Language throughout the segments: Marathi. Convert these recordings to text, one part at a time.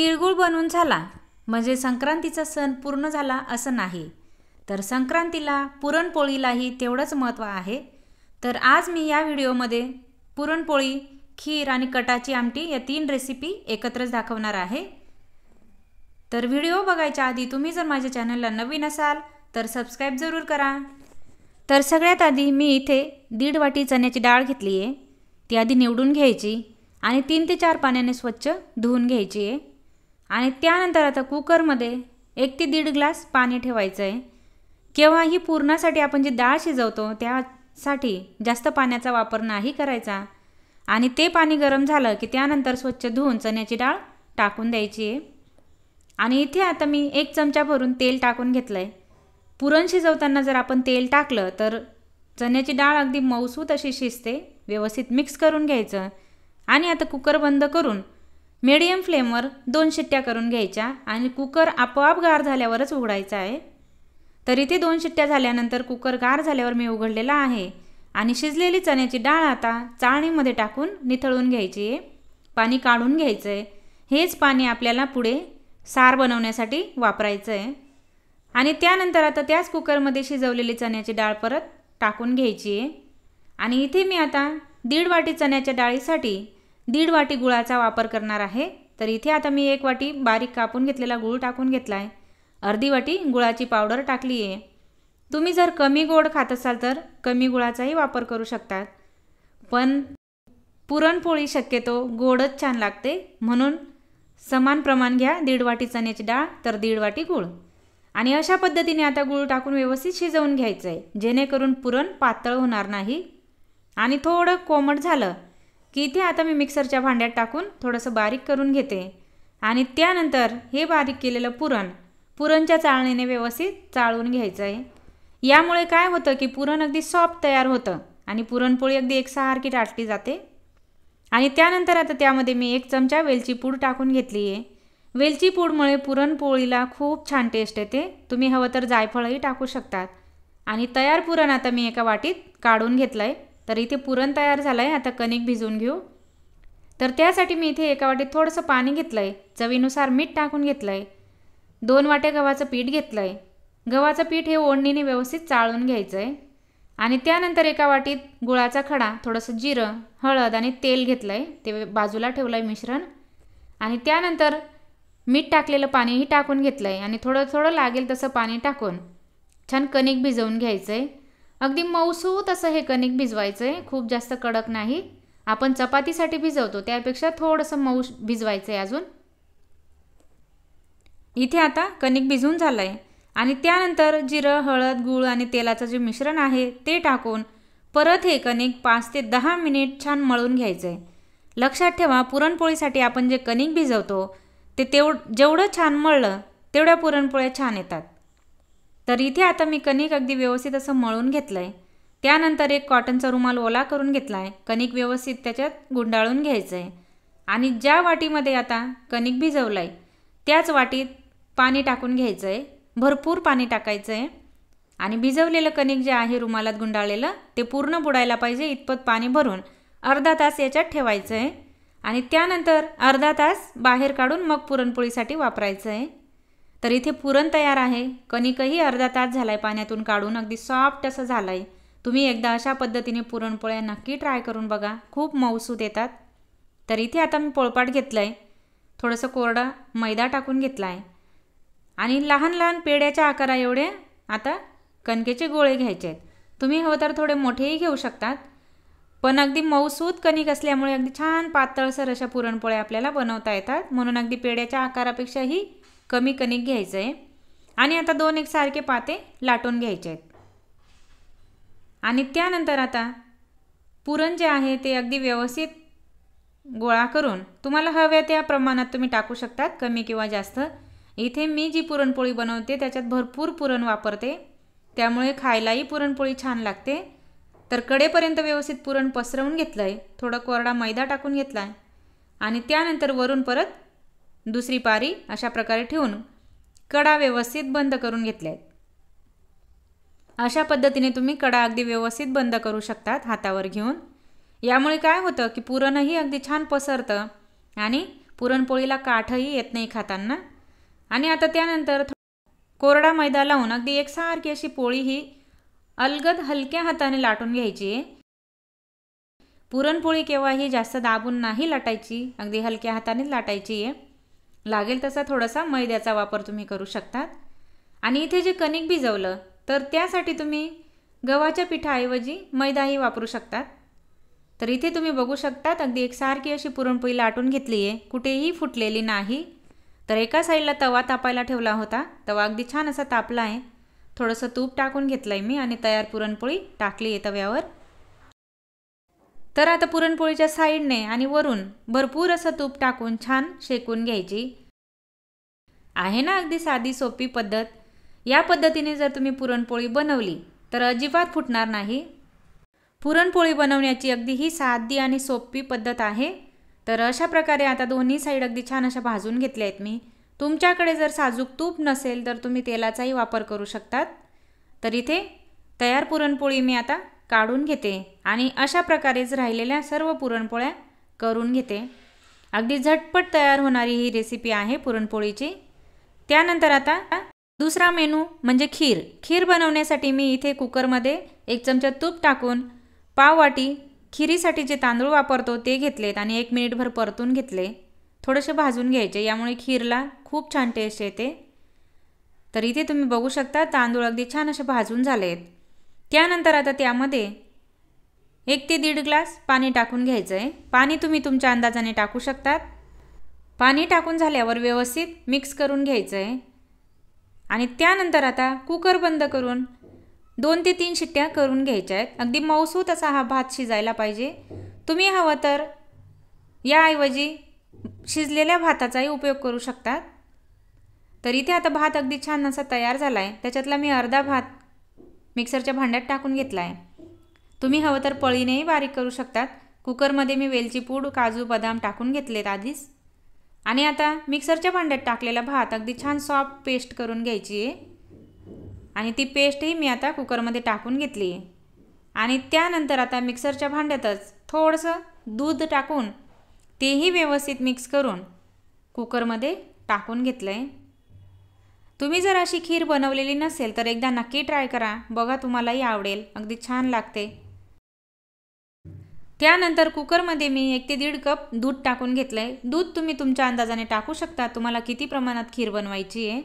तिळगुळ बनवून झाला म्हणजे संक्रांतीचा सण पूर्ण झाला असं नाही, तर संक्रांतीला पुरणपोळीलाही तेवढंच महत्त्व आहे। तर आज मी या व्हिडिओमध्ये पुरणपोळी, खीर आणि कटाची आमटी या 3 रेसिपी एकत्रच दाखवणार आहे। तर व्हिडिओ बघायच्या आधी तुम्ही जर माझ्या चॅनलला नवीन असाल तर सबस्क्राइब जरूर करा। तर सगळ्यात आधी मी इथे 1.5 वाटी चण्याची डाळ घेतली आहे। ती आधी निवडून घ्यायची आणि 3 ते 4 पाण्याने स्वच्छ धुवून घ्यायची आहे। आणि त्यानंतर आता कुकरमध्ये 1 ते 1.5 ग्लास पाणी ठेवायचं आहे। केव्हाही पुरणासाठी आपण जी डाळ शिजवतो त्यासाठी जास्त पाण्याचा वापर नाही करायचा। आणि ते पाणी गरम झालं की त्यानंतर स्वच्छ धुवून चण्याची डाळ टाकून द्यायची आहे। आणि इथे आता मी 1 चमचा भरून तेल टाकून घेतलंय। पुरण शिजवताना जर आपण तेल टाकलं तर चण्याची डाळ अगदी मऊसूत अशी शिजते। व्यवस्थित मिक्स करून घ्यायचं आणि आता कुकर बंद करून मीडियम फ्लेमवर 2 शिट्ट्या करून घ्यायच्या आणि कुकर आपोआप गार झाल्यावरच उघडायचा आहे। तर इथे 2 शिट्ट्या झाल्यानंतर कुकर गार झाल्यावर मी उघडलेला आहे आणि शिजलेली चण्याची डाळ आता चाळणीमध्ये टाकून निथळून घ्यायची आहे। पाणी काढून घ्यायचं आहे। हेच पाणी आपल्याला पुढे सार बनवण्यासाठी वापरायचं आहे। आणि त्यानंतर आता त्याच कुकरमध्ये शिजवलेली चण्याची डाळ परत टाकून घ्यायची आहे। आणि इथे मी आता 1.5 वाटी चण्याच्या डाळीसाठी 1.5 वाटी गुळाचा वापर करणार आहे। तर इथे आता मी 1 वाटी बारीक कापून घेतलेला गूळ टाकून घेतला आहे। अर्धी वाटी गुळाची पावडर टाकली आहे। तुम्ही जर कमी गोड खात असाल तर कमी गुळाचाही वापर करू शकतात, पण पुरणपोळी शक्यतो गोडच छान लागते, म्हणून समान प्रमाण घ्या। 1.5 वाटी चण्याची डाळ तर 1.5 वाटी गूळ। आणि अशा पद्धतीने आता गूळ टाकून व्यवस्थित शिजवून घ्यायचं आहे, जेणेकरून पुरण पातळ होणार नाही। आणि थोडं कोमट झालं की इथे आता मी मिक्सरच्या भांड्यात टाकून थोडंसं बारीक करून घेते। आणि त्यानंतर हे बारीक केलेलं पुरणच्या चाळणीने व्यवस्थित चाळून घ्यायचं आहे। यामुळे काय होतं की पुरण अगदी सॉफ्ट तयार होतं आणि पुरणपोळी अगदी एकसारखी लाटली जाते। आणि त्यानंतर आता त्यामध्ये मी 1 चमचा वेलची पूड टाकून घेतली आहे। वेलची पूडमुळे पुरणपोळीला खूप छान टेस्ट येते। तुम्ही हवं तर जायफळही टाकू शकतात। आणि तयार पुरण आता मी एका वाटीत काढून घेतलं आहे। तर इथे पुरण तयार झालं आहे। आता कणिक भिजवून घेऊ। तर त्यासाठी मी इथे एका वाटीत थोडंसं पाणी घेतलं आहे, चवीनुसार मीठ टाकून घेतलं आहे, 2 वाट्या गव्हाचं पीठ घेतलं आहे। गव्हाचं पीठ हे ओढणीने व्यवस्थित चाळून घ्यायचं आहे। आणि त्यानंतर एका वाटीत गुळाचा खडा, थोडंसं जिरं, हळद आणि तेल घेतलं आहे, ते बाजूला ठेवलं आहे मिश्रण। आणि त्यानंतर मीठ टाकलेलं पाणीही टाकून घेतलं आहे आणि थोडं थोडं लागेल तसं पाणी टाकून छान कणिक भिजवून घ्यायचं आहे। अगदी मऊसूत असं हे कणिक भिजवायचं आहे, खूप जास्त कडक नाही। आपण चपातीसाठी भिजवतो त्यापेक्षा थोडंसं मऊ भिजवायचं आहे अजून। इथे आता कणिक भिजून झालं आहे आणि त्यानंतर जिरं, हळद, गूळ आणि तेलाचं जे मिश्रण आहे ते टाकून परत हे कणिक 5 ते 10 मिनिट छान मळून घ्यायचं आहे। लक्षात ठेवा, पुरणपोळीसाठी आपण जे कणिक भिजवतो ते जेवढं छान मळलं तेवढ्या पुरणपोळ्या छान येतात। तर इथे आता मी कणिक अगदी व्यवस्थित असं मळून घेतलं आहे। त्यानंतर एक कॉटनचा रुमाल ओला करून घेतला आहे, कणिक व्यवस्थित त्याच्यात गुंडाळून घ्यायचं आहे। आणि ज्या वाटीमध्ये आता कणिक भिजवलं आहे त्याच वाटीत पाणी टाकून घ्यायचं आहे, भरपूर पाणी टाकायचं आहे। आणि भिजवलेलं कणिक जे आहे रुमालात गुंडाळलेलं ते पूर्ण बुडायला पाहिजे इतपत पाणी भरून अर्धा तास याच्यात ठेवायचं आहे। आणि त्यानंतर अर्धा तास बाहेर काढून मग पुरणपोळीसाठी वापरायचं आहे। तर इथे पुरण तयार आहे, कणिकही अर्धा तास झाला आहे पाण्यातून काढून, अगदी सॉफ्ट असं झालं आहे। तुम्ही एकदा अशा पद्धतीने पुरणपोळ्या नक्की ट्राय करून बघा, खूप मऊसूत येतात। तर इथे आता मी पोळपाट घेतलं आहे, थोडंसं कोरडा मैदा टाकून घेतला आहे आणि लहान लहान पेड्याच्या आकारा एवढे आता कणकेचे गोळे घ्यायचे आहेत। तुम्ही हवं तर थोडे मोठेही घेऊ शकतात, पण अगदी मऊसूत कणिक असल्यामुळे अगदी छान पातळसर अशा पुरणपोळ्या आपल्याला बनवता येतात, म्हणून अगदी पेड्याच्या आकारापेक्षाही कमी कणिक घ्यायचं आहे। आणि आता 2 एकसारखे पाते लाटून घ्यायचे आहेत। आणि त्यानंतर आता पुरण जे आहे ते अगदी व्यवस्थित गोळा करून तुम्हाला हव्या त्या प्रमाणात तुम्ही टाकू शकतात, कमी किंवा जास्त। इथे मी जी पुरणपोळी बनवते त्याच्यात भरपूर पुरण वापरते, त्यामुळे खायलाही पुरणपोळी छान लागते। तर कडेपर्यंत व्यवस्थित पुरण पसरवून घेतलं आहे, थोडा कोरडा मैदा टाकून घेतला आहे आणि त्यानंतर वरून परत दुसरी पारी अशा प्रकारे ठेवून कडा व्यवस्थित बंद करून घेतल्या आहेत। अशा पद्धतीने तुम्ही कडा अगदी व्यवस्थित बंद करू शकतात हातावर घेऊन। यामुळे काय होतं की पुरणही अगदी छान पसरतं आणि पुरणपोळीला काठही येत नाही खाताना। आणि आता त्यानंतर कोरडा मैदा लावून अगदी एकसारखी अशी पोळी ही अलगद हलक्या हाताने लाटून घ्यायची आहे। पुरणपोळी केव्हाही जास्त दाबून नाही लाटायची, अगदी हलक्या हाताने लाटायची आहे। लागेल तसा थोडासा मैद्याचा वापर तुम्ही करू शकतात। आणि इथे जे कणिक भिजवलं तर त्यासाठी तुम्ही गव्हाच्या पिठाऐवजी मैदाही वापरू शकतात। तर इथे तुम्ही बघू शकतात अगदी एकसारखी अशी पुरणपोळी लाटून घेतली आहे, कुठेही फुटलेली नाही। तर एका साईडला तवा तापायला ठेवला होता, तवा अगदी छान असा तापला आहे। थोडंसं तूप टाकून घेतलंय मी आणि तयार पुरणपोळी टाकली आहे तव्यावर। तर आता पुरणपोळीच्या साईडने आणि वरून भरपूर असं तूप टाकून छान शेकून घ्यायची आहे ना। अगदी साधी सोपी पद्धत। या पद्धतीने जर तुम्ही पुरणपोळी बनवली तर अजिबात फुटणार नाही। पुरणपोळी बनवण्याची अगदी ही साधी आणि सोपी पद्धत आहे। तर अशा प्रकारे आता दोन्ही साईड अगदी छान अशा भाजून घेतल्या आहेत मी। तुमच्याकडे जर साजूक तूप नसेल तर तुम्ही तेलाचाही वापर करू शकतात। तर इथे तयार पुरणपोळी मी आता काढून घेते आणि अशा प्रकारेच राहिलेल्या सर्व पुरणपोळ्या करून घेते। अगदी झटपट तयार होणारी ही रेसिपी आहे पुरणपोळीची। त्यानंतर आता दुसरा मेनू म्हणजे खीर। खीर बनवण्यासाठी मी इथे कुकरमध्ये 1 चमचा तूप टाकून पाव वाटी खिरीसाठी जे तांदूळ वापरतो ते घेतलेत आणि 1 मिनिटभर परतून घेतले। थोडेसे भाजून घ्यायचे, यामुळे खीरला खूप छान टेस्ट येते। तर इथे तुम्ही बघू शकता तांदूळ अगदी छान असे भाजून झालेत। त्यानंतर आता त्यामध्ये 1 ते 1.5 ग्लास पाणी टाकून घ्यायचं आहे। पाणी तुम्ही तुमच्या अंदाजाने टाकू शकतात। पाणी टाकून झाल्यावर व्यवस्थित मिक्स करून घ्यायचं आहे आणि त्यानंतर आता कुकर बंद करून 2 ते 3 शिट्ट्या करून घ्यायच्या आहेत। अगदी मऊसूत असा हा भात शिजायला पाहिजे। तुम्ही हवं तर याऐवजी शिजलेल्या भाताचाही उपयोग करू शकतात। तर इथे आता भात अगदी छान असा तयार झाला आहे। त्याच्यातला मी अर्धा भात मिक्सरच्या भांड्यात टाकून घेतला आहे। तुम्ही हवं तर पळीनेही बारीक करू शकतात। कुकरमध्ये मी वेलची पूड, काजू, बदाम टाकून घेतलेत आधीच। आणि आता मिक्सरच्या भांड्यात टाकलेला भात अगदी छान सॉफ्ट पेस्ट करून घ्यायची आहे आणि ती पेस्टही मी आता कुकरमध्ये टाकून घेतली आहे। आणि त्यानंतर आता मिक्सरच्या भांड्यातच थोडंसं दूध टाकून तेही व्यवस्थित मिक्स करून कुकरमध्ये टाकून घेतलं आहे। तुम्ही जर अशी खीर बनवलेली नसेल तर एकदा नक्की ट्राय करा, बघा तुम्हालाही आवडेल, अगदी छान लागते। त्यानंतर कुकरमध्ये मी 1 ते 1.5 कप दूध टाकून घेतलंय। दूध तुम्ही तुमच्या अंदाजाने टाकू शकता, तुम्हाला किती प्रमाणात खीर बनवायची आहे।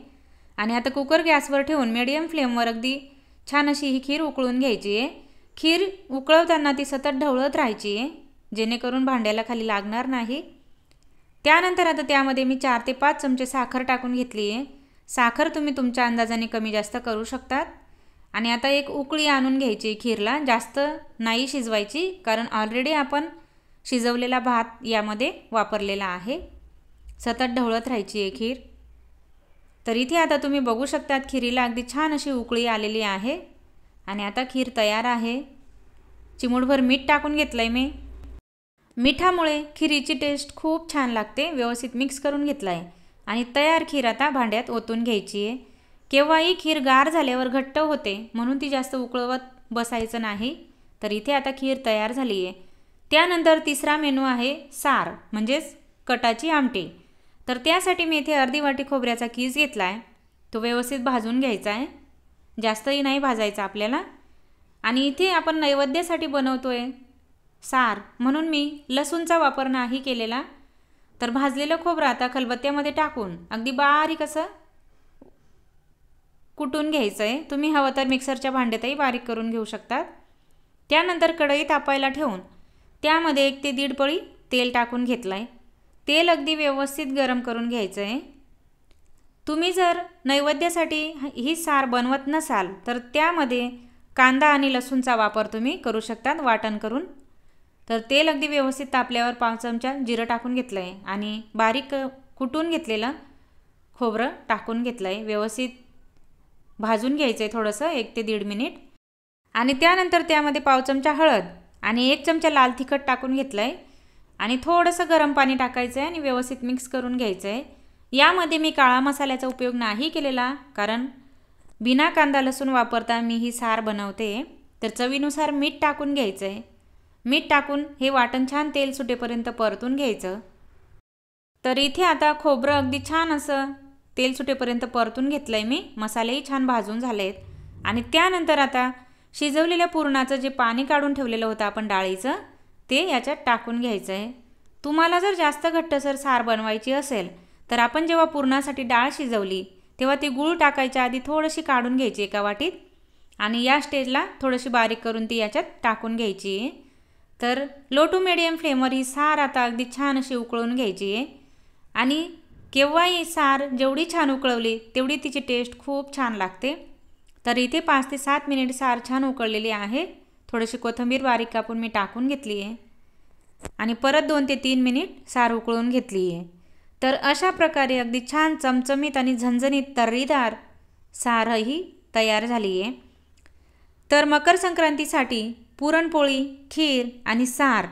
आणि आता कुकर गॅसवर ठेवून मीडियम फ्लेमवर अगदी छान अशी ही खीर उकळून घ्यायची आहे। खीर उकळवताना ती सतत ढवळत राहायची आहे, जेणेकरून भांड्याला खाली लागणार नाही। त्यानंतर आता त्यामध्ये मी 4 ते 5 चमचे साखर टाकून घेतली आहे। साखर तुम्ही तुमच्या अंदाजाने कमी जास्त करू शकतात। आणि आता एक उकळी आणून घ्यायची खीरला, जास्त नाही शिजवायची, कारण ऑलरेडी आपण शिजवलेला भात यामध्ये वापरलेला आहे। सतत ढवळत राहायची आहे खीर। तर इथे आता तुम्ही बघू शकतात खीरीला अगदी छान अशी उकळी आलेली आहे आणि आता खीर तयार आहे। चिमूटभर मीठ टाकून घेतलंय मी। मिठामुळे खीरीची टेस्ट खूप छान लागते। व्यवस्थित मिक्स करून घेतलाय आणि तयार खीर आता भांड्यात ओतून घ्यायची आहे। केव्हाही खीर गार झाल्यावर घट्ट होते, म्हणून ती जास्त उकळवत बसायचं नाही। तर इथे आता खीर तयार झाली आहे। त्यानंतर तिसरा मेनू आहे सार, म्हणजेच कटाची आमटी। तर त्यासाठी मी इथे अर्धी वाटी खोबऱ्याचा कीस घेतला आहे। तो व्यवस्थित भाजून घ्यायचा आहे, जास्तही नाही भाजायचा आपल्याला। आणि इथे आपण नैवेद्यासाठी बनवतोय सार, म्हणून मी लसूणचा वापर नाही केलेला। तर भाजलेलं खोबरं आता खलबत्त्यामध्ये टाकून अगदी बारीक असं कुटून घ्यायचं आहे। तुम्ही हवं तर मिक्सरच्या भांड्यातही बारीक करून घेऊ शकतात। त्यानंतर कढई तापायला ठेवून त्यामध्ये 1 ते 1.5 पळी तेल टाकून घेतलं आहे। तेल अगदी व्यवस्थित गरम करून घ्यायचं आहे। तुम्ही जर नैवेद्यासाठी ही सार बनवत नसाल तर त्यामध्ये कांदा आणि लसूणचा वापर तुम्ही करू शकतात वाटण करून। तर तेल अगदी व्यवस्थित तापल्यावर 5 चमचा जिरं टाकून घेतलं आहे आणि बारीक कुटून घेतलेलं खोबरं टाकून घेतलं आहे। व्यवस्थित भाजून घ्यायचं आहे थोडंसं 1 ते 1.5 मिनिट। आणि त्यानंतर त्यामध्ये 1/2 चमचा हळद आणि 1 चमचा लाल तिखट टाकून घेतलं आहे आणि थोडंसं गरम पाणी टाकायचं आहे आणि व्यवस्थित मिक्स करून घ्यायचं आहे। यामध्ये मी काळा मसाल्याचा उपयोग नाही केलेला, कारण बिना कांदा लसूण वापरता मी ही सार बनवते। तर चवीनुसार मीठ टाकून घ्यायचं आहे। मीठ टाकून हे वाटण छान तेल सुटेपर्यंत परतून घ्यायचं। तर इथे आता खोबरं अगदी छान असं तेल सुटेपर्यंत परतून घेतलं आहे मी. मसालेही छान भाजून झाले आहेत. आणि त्यानंतर आता शिजवलेल्या पुरणाचं जे पाणी काढून ठेवलेलं होतं आपण डाळीचं, ते याच्यात टाकून घ्यायचं आहे. तुम्हाला जर जास्त घट्टसर सार बनवायची असेल तर आपण जेव्हा पुरणासाठी डाळ शिजवली तेव्हा ती गूळ टाकायच्या आधी थोडीशी काढून घ्यायची एका वाटीत आणि या स्टेजला थोडीशी बारीक करून ती याच्यात टाकून घ्यायची आहे. तर लो टू मिडियम फ्लेमवर ही सार आता अगदी छान अशी उकळून घ्यायची आहे. आणि केव्हाही सार जेवढी छान उकळवली तेवढी तिची टेस्ट खूप छान लागते. तर इथे 5 ते 7 मिनिट सार छान उकळलेली आहे. थोडीशी कोथिंबीर बारीक कापून मी टाकून घेतली आहे आणि परत 2 ते 3 मिनिट सार उकळून घेतली आहे. तर अशा प्रकारे अगदी छान चमचमीत आणि झणझणीत तर्रीदार सारही तयार झाली आहे. तर मकर संक्रांतीसाठी पुरणपोळी, खीर आणि सार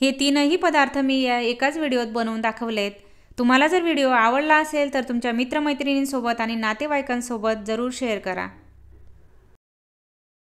हे तीनही पदार्थ मी या एकाच व्हिडिओत बनवून दाखवलेत. तुम्हाला जर व्हिडिओ आवडला असेल तर तुमच्या मित्रमैत्रिणींसोबत आणि नातेवाईकांसोबत जरूर शेअर करा.